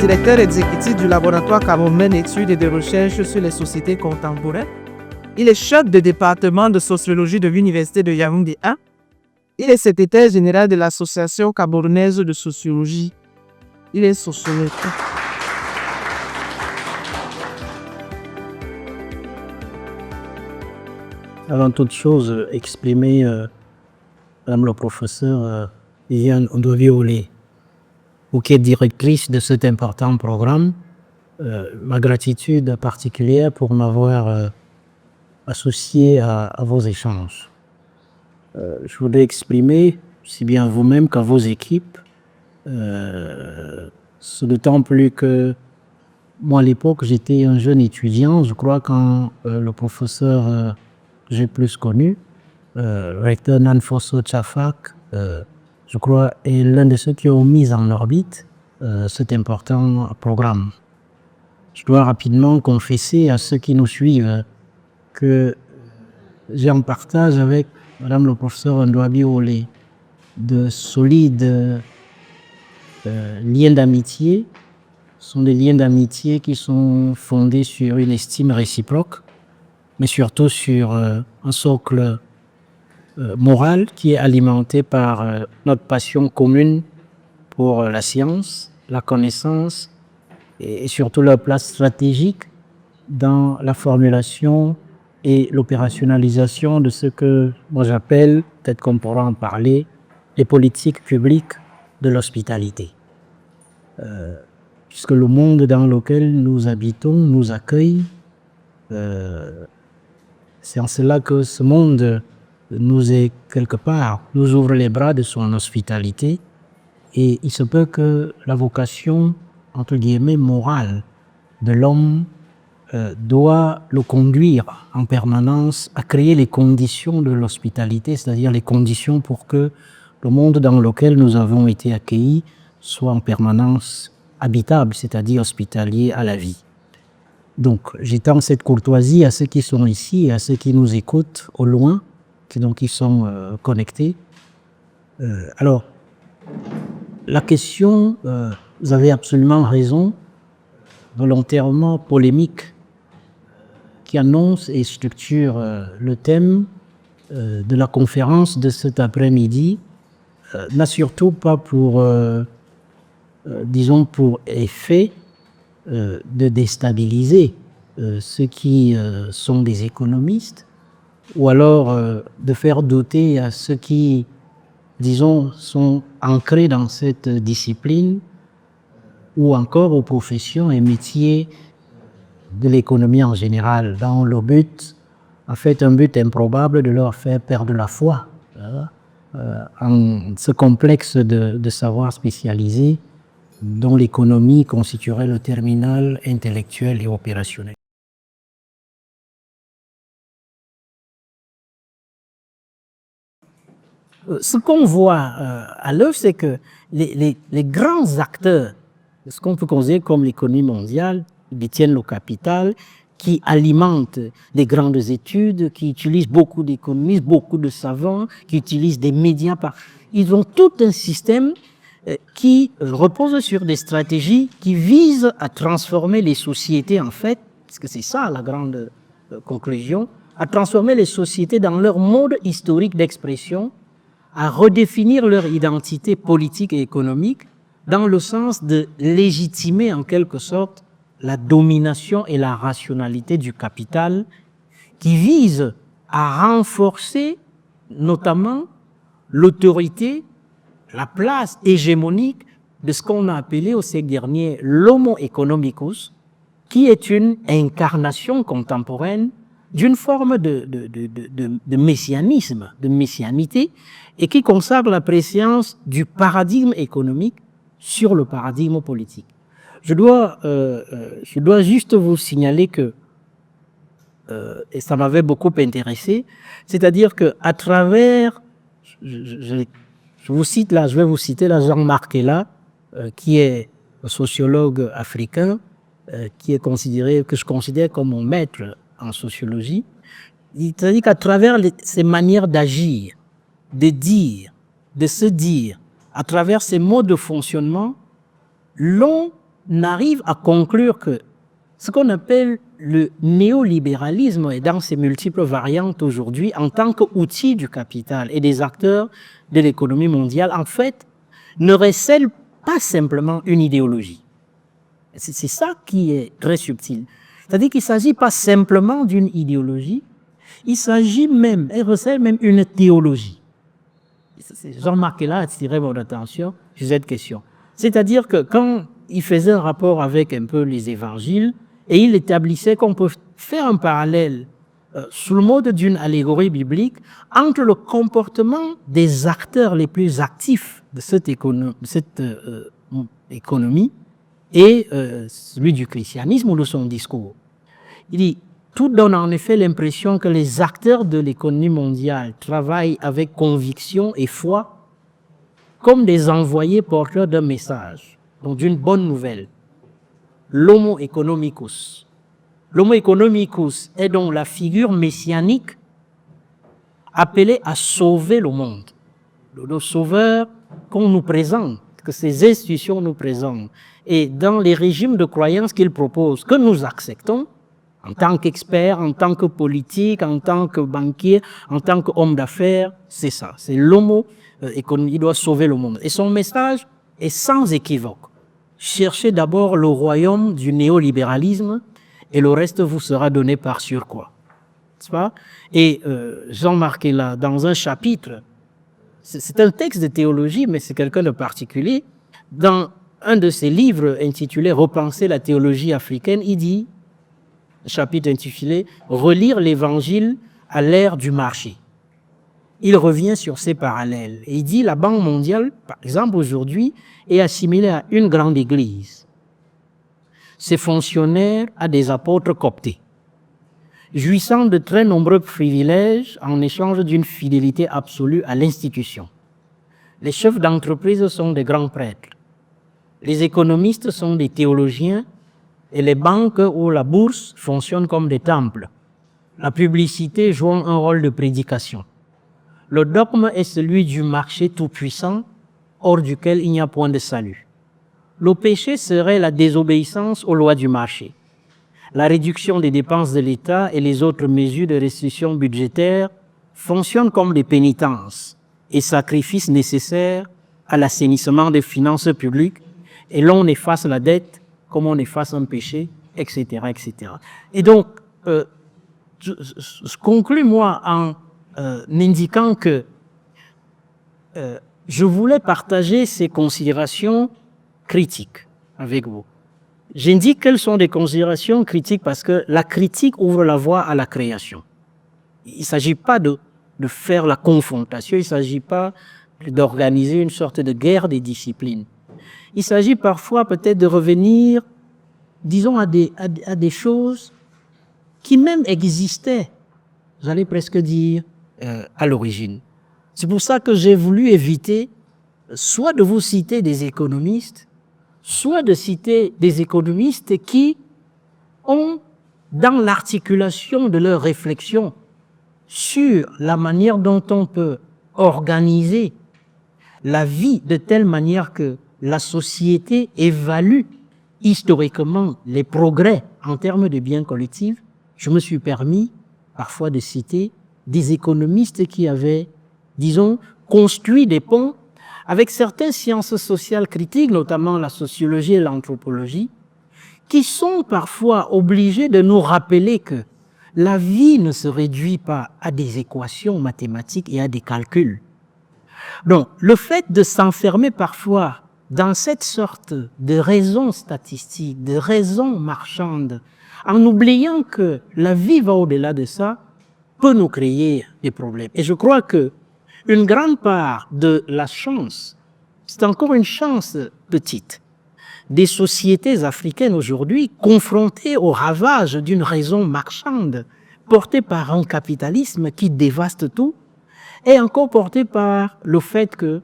directeur exécutif du laboratoire camerounais d'études et de recherche sur les sociétés contemporaines. Il est chef de département de sociologie de l'Université de Yaoundé 1. Il est secrétaire général de l'Association camerounaise de sociologie. Il est sociologue. Avant toute chose, exprimer, Madame le professeur Viviane Ondoviolé, qui est directrice de cet important programme, ma gratitude particulière pour m'avoir associé à vos échanges. Je voudrais exprimer, si bien vous-même qu'à vos équipes, ce d'autant plus que moi à l'époque j'étais un jeune étudiant, je crois quand le professeur que j'ai plus connu, recteur Nanfosso Tchafak, je crois, est l'un de ceux qui ont mis en orbite cet important programme. Je dois rapidement confesser à ceux qui nous suivent que j'ai en partage avec Madame le professeur Ndouabi-Olé de solides liens d'amitié. Ce sont des liens d'amitié qui sont fondés sur une estime réciproque, mais surtout sur un socle moral qui est alimenté par notre passion commune pour la science, la connaissance et surtout leur place stratégique dans la formulation et l'opérationnalisation de ce que moi j'appelle, peut-être qu'on pourra en parler, les politiques publiques de l'hospitalité. Puisque le monde dans lequel nous habitons nous accueille, c'est en cela que ce monde nous est quelque part, nous ouvre les bras de son hospitalité, et il se peut que la vocation, entre guillemets, morale de l'homme doit le conduire en permanence à créer les conditions de l'hospitalité, c'est-à-dire les conditions pour que le monde dans lequel nous avons été accueillis soit en permanence habitable, c'est-à-dire hospitalier à la vie. Donc, j'étends cette courtoisie à ceux qui sont ici et à ceux qui nous écoutent au loin, qui sont connectés. Alors, la question, vous avez absolument raison, volontairement polémique, qui annonce et structure le thème de la conférence de cet après-midi, n'a surtout pas pour, disons, pour effet de déstabiliser ceux qui sont des économistes, ou alors de faire douter à ceux qui, disons, sont ancrés dans cette discipline, ou encore aux professions et métiers de l'économie en général, dans le but, en fait un but improbable de leur faire perdre la foi en ce complexe de savoir spécialisé dont l'économie constituerait le terminal intellectuel et opérationnel. Ce qu'on voit à l'œuvre, c'est que les grands acteurs de ce qu'on peut considérer comme l'économie mondiale détiennent le capital, qui alimentent des grandes études, qui utilisent beaucoup d'économistes, beaucoup de savants, qui utilisent des médias. Ils ont tout un système qui repose sur des stratégies qui visent à transformer les sociétés, en fait, parce que c'est ça la grande conclusion, à transformer les sociétés dans leur mode historique d'expression, à redéfinir leur identité politique et économique dans le sens de légitimer en quelque sorte la domination et la rationalité du capital, qui vise à renforcer notamment l'autorité, la place hégémonique de ce qu'on a appelé au siècle dernier l'homo economicus, qui est une incarnation contemporaine d'une forme de messianisme, de messianité, et qui consacre la préscience du paradigme économique sur le paradigme politique. Je dois juste vous signaler que, et ça m'avait beaucoup intéressé, c'est-à-dire que à travers, je vous cite là, je vais vous citer là Jean-Marc Ella, qui est un sociologue africain, qui est considéré, que je considère comme mon maître en sociologie. C'est-à-dire qu'à travers ces manières d'agir, de dire, de se dire, à travers ces modes de fonctionnement, l'on n'arrive à conclure que ce qu'on appelle le néolibéralisme est dans ses multiples variantes aujourd'hui en tant qu'outil du capital et des acteurs de l'économie mondiale, en fait, ne recèle pas simplement une idéologie. C'est ça qui est très subtil. C'est-à-dire qu'il ne s'agit pas simplement d'une idéologie, il s'agit même, elle recèle même une théologie. Jean-Marc là a attiré mon attention sur cette question. C'est-à-dire que quand il faisait un rapport avec un peu les évangiles, et il établissait qu'on peut faire un parallèle sous le mode d'une allégorie biblique entre le comportement des acteurs les plus actifs de cette économie et celui du christianisme ou de son discours. Il dit, tout donne en effet l'impression que les acteurs de l'économie mondiale travaillent avec conviction et foi comme des envoyés porteurs d'un message, donc d'une bonne nouvelle. L'homo economicus. L'homo economicus est donc la figure messianique appelée à sauver le monde. Le sauveur qu'on nous présente, que ces institutions nous présentent. Et dans les régimes de croyance qu'ils proposent, que nous acceptons, en tant qu'experts, en tant que politiques, en tant que banquiers, en tant qu'hommes d'affaires, c'est ça. C'est l'homo économique, il doit sauver le monde. Et son message est sans équivoque. Cherchez d'abord le royaume du néolibéralisme et le reste vous sera donné par surcroît. N'est-ce pas? Et Jean-Marc est là, dans un chapitre, c'est un texte de théologie, mais c'est quelqu'un de particulier. Dans un de ses livres intitulé « Repenser la théologie africaine », il dit, un chapitre intitulé « Relire l'évangile à l'ère du marché ». Il revient sur ces parallèles. Et il dit la Banque mondiale, par exemple, aujourd'hui, est assimilée à une grande église. Ses fonctionnaires à des apôtres coptés, jouissant de très nombreux privilèges en échange d'une fidélité absolue à l'institution. Les chefs d'entreprise sont des grands prêtres. Les économistes sont des théologiens et les banques ou la bourse fonctionnent comme des temples. La publicité jouant un rôle de prédication. Le dogme est celui du marché tout-puissant, hors duquel il n'y a point de salut. Le péché serait la désobéissance aux lois du marché. La réduction des dépenses de l'État et les autres mesures de restriction budgétaire fonctionnent comme des pénitences et sacrifices nécessaires à l'assainissement des finances publiques, et l'on efface la dette comme on efface un péché, etc., etc. Et donc, je conclus, moi, en indiquant que je voulais partager ces considérations critiques avec vous. J'indique quelles sont des considérations critiques parce que la critique ouvre la voie à la création. Il ne s'agit pas de faire la confrontation, il ne s'agit pas d'organiser une sorte de guerre des disciplines. Il s'agit parfois peut-être de revenir, disons, à des choses qui même existaient, j'allais presque dire, à l'origine. C'est pour ça que j'ai voulu éviter soit de vous citer des économistes, soit de citer des économistes qui ont, dans l'articulation de leurs réflexions sur la manière dont on peut organiser la vie de telle manière que la société évalue historiquement les progrès en termes de biens collectifs, je me suis permis parfois de citer des économistes qui avaient, disons, construit des ponts avec certaines sciences sociales critiques, notamment la sociologie et l'anthropologie, qui sont parfois obligés de nous rappeler que la vie ne se réduit pas à des équations mathématiques et à des calculs. Donc, le fait de s'enfermer parfois dans cette sorte de raison statistique, de raison marchande, en oubliant que la vie va au-delà de ça, peut nous créer des problèmes. Et je crois que une grande part de la chance, c'est encore une chance petite, des sociétés africaines aujourd'hui confrontées au ravage d'une raison marchande, portée par un capitalisme qui dévaste tout, est encore portée par le fait que,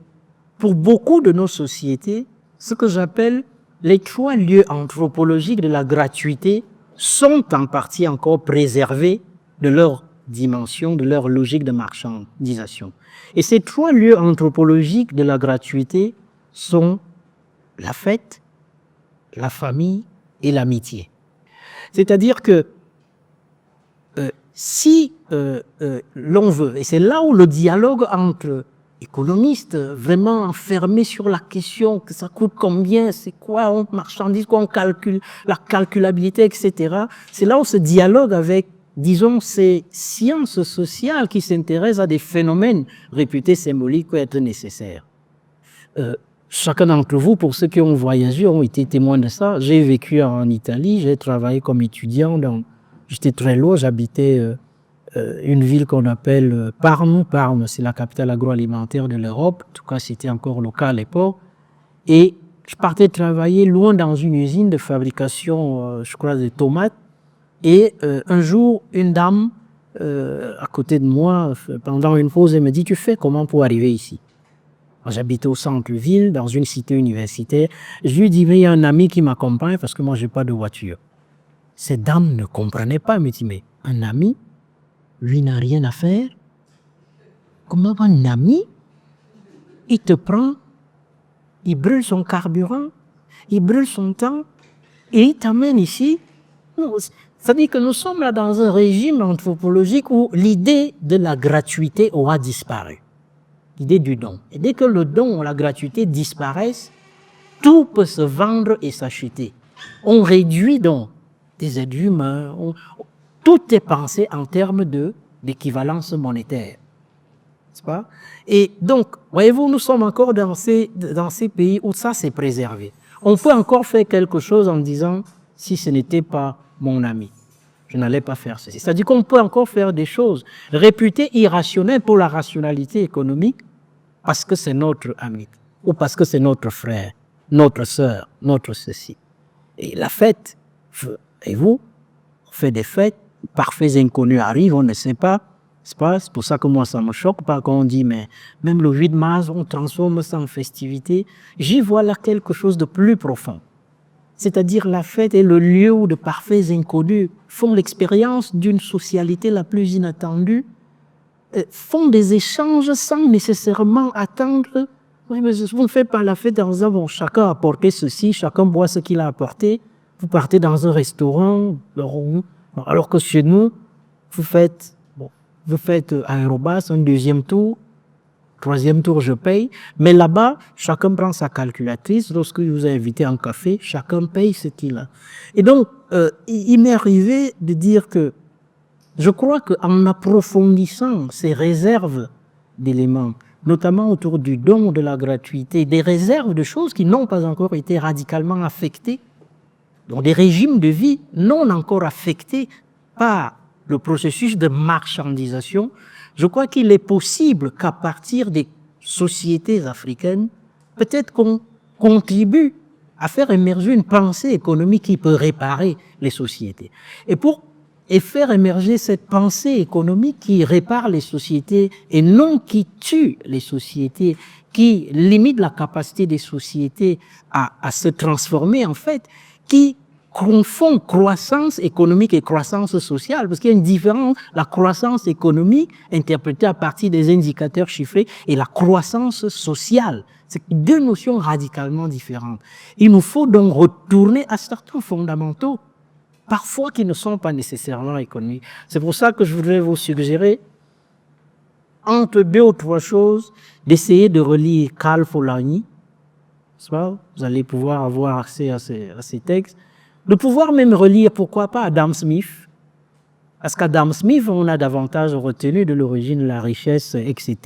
pour beaucoup de nos sociétés, ce que j'appelle les 3 lieux anthropologiques de la gratuité sont en partie encore préservés de leur dimension, de leur logique de marchandisation. Et ces 3 lieux anthropologiques de la gratuité sont la fête, la famille et l'amitié. C'est-à-dire que si l'on veut, et c'est là où le dialogue entre économistes vraiment enfermés sur la question que ça coûte combien, c'est quoi, on marchandise, quoi, on calcule, la calculabilité, etc. C'est là où ce dialogue avec, disons, ces sciences sociales qui s'intéressent à des phénomènes réputés symboliques peut être nécessaire. Chacun d'entre vous, pour ceux qui ont voyagé, ont été témoins de ça. J'ai vécu en Italie, j'ai travaillé comme étudiant, j'étais très loin, j'habitais une ville qu'on appelle Parme. Parme, c'est la capitale agroalimentaire de l'Europe. En tout cas, c'était encore le cas à l'époque. Et je partais travailler loin dans une usine de fabrication, je crois, de tomates. Et un jour, une dame à côté de moi, pendant une pause, elle me dit, tu fais comment pour arriver ici? J'habitais au centre-ville, dans une cité universitaire. Je lui dis, mais il y a un ami qui m'accompagne parce que moi, je n'ai pas de voiture. Cette dame ne comprenait pas. Elle me dit, mais un ami, lui n'a rien à faire. Comment un ami, il te prend, il brûle son carburant, il brûle son temps et il t'amène ici. C'est-à-dire que nous sommes là dans un régime anthropologique où l'idée de la gratuité aura disparu. L'idée du don. Et dès que le don ou la gratuité disparaissent, tout peut se vendre et s'acheter. On réduit donc des êtres humains, tout est pensé en termes d'équivalence monétaire. N'est-ce pas? Et donc, voyez-vous, nous sommes encore dans ces pays où ça s'est préservé. On peut encore faire quelque chose en disant, si ce n'était pas mon ami, je n'allais pas faire ceci. C'est-à-dire qu'on peut encore faire des choses réputées irrationnelles pour la rationalité économique parce que c'est notre ami ou parce que c'est notre frère, notre sœur, notre ceci. Et la fête, et vous, on fait des fêtes, parfaits inconnus arrivent, on ne sait pas. C'est pour ça que moi, ça me choque pas quand on dit, mais même le 8 mars, on transforme ça en festivité. J'y vois là quelque chose de plus profond. C'est-à-dire la fête est le lieu où de parfaits inconnus font l'expérience d'une socialité la plus inattendue, font des échanges sans nécessairement attendre. Oui, mais vous ne faites pas la fête en disant, bon, chacun a apporté ceci, chacun boit ce qu'il a apporté. Vous partez dans un restaurant, alors que chez nous, vous faites aérobas, un deuxième tour, troisième tour, je paye. Mais là-bas, chacun prend sa calculatrice. Lorsque je vous ai invité en café, chacun paye ce qu'il a. Et donc, il m'est arrivé de dire que je crois qu'en approfondissant ces réserves d'éléments, notamment autour du don, de la gratuité, des réserves de choses qui n'ont pas encore été radicalement affectées, donc des régimes de vie non encore affectés par le processus de marchandisation, je crois qu'il est possible qu'à partir des sociétés africaines, peut-être qu'on contribue à faire émerger une pensée économique qui peut réparer les sociétés. Et faire émerger cette pensée économique qui répare les sociétés et non qui tue les sociétés, qui limite la capacité des sociétés à se transformer, en fait, qui confond croissance économique et croissance sociale, parce qu'il y a une différence, la croissance économique interprétée à partir des indicateurs chiffrés et la croissance sociale. C'est deux notions radicalement différentes. Il nous faut donc retourner à certains fondamentaux, parfois qui ne sont pas nécessairement économiques. C'est pour ça que je voudrais vous suggérer, entre deux ou trois choses, d'essayer de relire Karl Polanyi. Vous allez pouvoir avoir accès à ces textes. De pouvoir même relire, pourquoi pas, Adam Smith. Parce qu'Adam Smith, on a davantage retenu de l'origine, la richesse, etc.,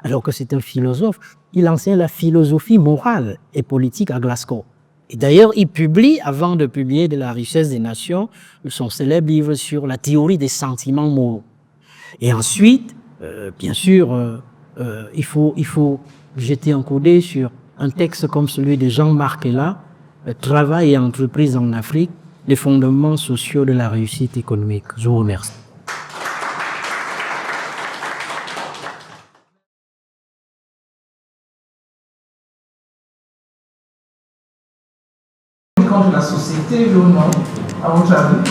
alors que c'est un philosophe. Il enseigne la philosophie morale et politique à Glasgow. Et d'ailleurs, il publie, avant de publier de la richesse des nations, son célèbre livre sur la théorie des sentiments moraux. Et ensuite, bien sûr, il faut jeter un coup d'œil sur un texte comme celui de Jean-Marc Ella, Travail et entreprise en Afrique, les fondements sociaux de la réussite économique. Je vous remercie. De la société, le nom, à votre avis.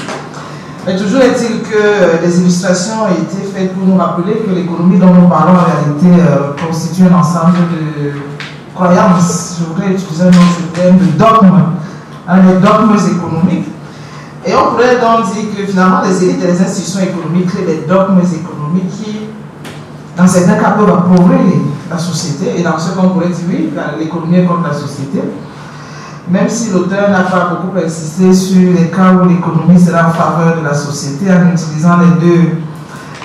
Mais toujours est-il que des illustrations ont été faites pour nous rappeler que l'économie dont nous parlons en réalité constitue un ensemble de croyances, je voudrais utiliser un autre terme, de dogmes les dogmes économiques. Et on pourrait donc dire que finalement les élites et les institutions économiques créent des dogmes économiques qui, dans certains cas, peuvent appauvrir la société. Et dans ce cas, on pourrait dire oui, l'économie est contre la société. Même si l'auteur n'a pas beaucoup insisté sur les cas où l'économie sera en faveur de la société en utilisant les deux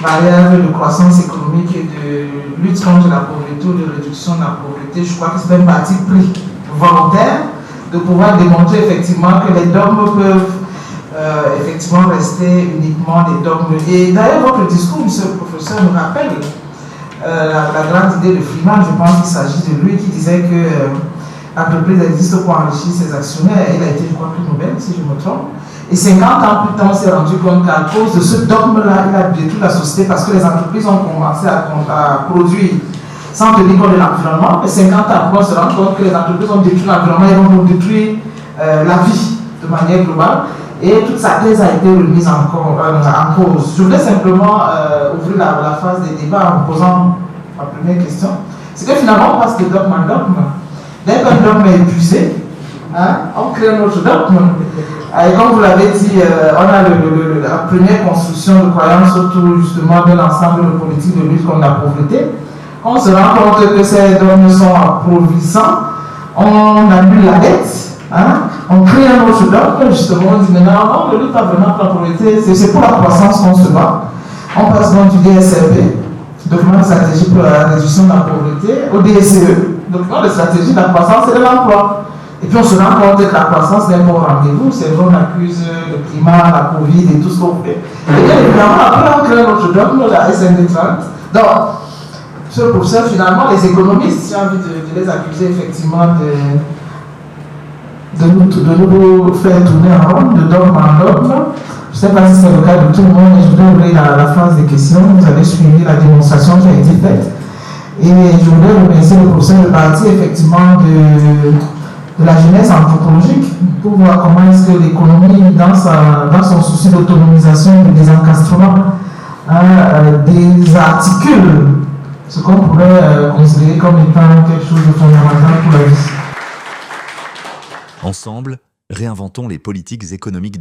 variables de croissance économique et de lutte contre la pauvreté ou de réduction de la pauvreté, je crois que c'est un parti pris volontaire de pouvoir démontrer effectivement que les dogmes peuvent effectivement rester uniquement des dogmes. Et d'ailleurs, votre discours, monsieur le professeur, nous rappelle la grande idée de Freeman. Je pense qu'il s'agit de lui qui disait que l'entreprise existe pour enrichir ses actionnaires. Il a été, je crois, prix Nobel, si je me trompe. Et 50 ans plus tard, on s'est rendu compte qu'à cause de ce dogme-là, il a détruit la société parce que les entreprises ont commencé à produire sans tenir compte de l'environnement. Et 50 ans après, on se rend compte que les entreprises ont détruit l'environnement et vont détruire la vie de manière globale. Et toute sa thèse a été remise en cause. Je voulais simplement ouvrir la phase des débats en posant ma première question. C'est que finalement, on passe de dogme en dogme. Dès qu'un dogme est épuisé, on crée un autre dogme. Et comme vous l'avez dit, on a la première construction de croyance autour justement d'un ensemble de politiques de lutte contre la pauvreté. On se rend compte que ces dogmes sont appauvrissants, on annule la dette. On crée un autre dogme, justement, on dit maintenant, on ne lutte pas vraiment contre la pauvreté, c'est pour la croissance qu'on se bat. On passe donc du DSRP, document de stratégie pour la réduction de la pauvreté, au DSE, document de stratégie de la croissance et de l'emploi. Et puis on se rend compte que la croissance n'est pas au rendez-vous, c'est vrai, on accuse le climat, la Covid et tout ce qu'on fait. Et bien évidemment, après on crée un autre dogme, la SND 30. Donc, ce professeur, finalement, les économistes, j'ai envie de les accuser effectivement de nous faire tourner en rond, de dogme en dogme. Je ne sais pas si c'est le cas de tout le monde, mais je voudrais ouvrir la phase des questions. Vous avez suivi la démonstration qui a été faite. Et je voudrais remercier le professeur de partie effectivement de la jeunesse anthropologique pour voir comment est-ce que l'économie, dans son souci d'autonomisation et de désencastrement, désarticule ce qu'on pourrait considérer comme étant quelque chose de fondamental pour la vie. Ensemble, réinventons les politiques économiques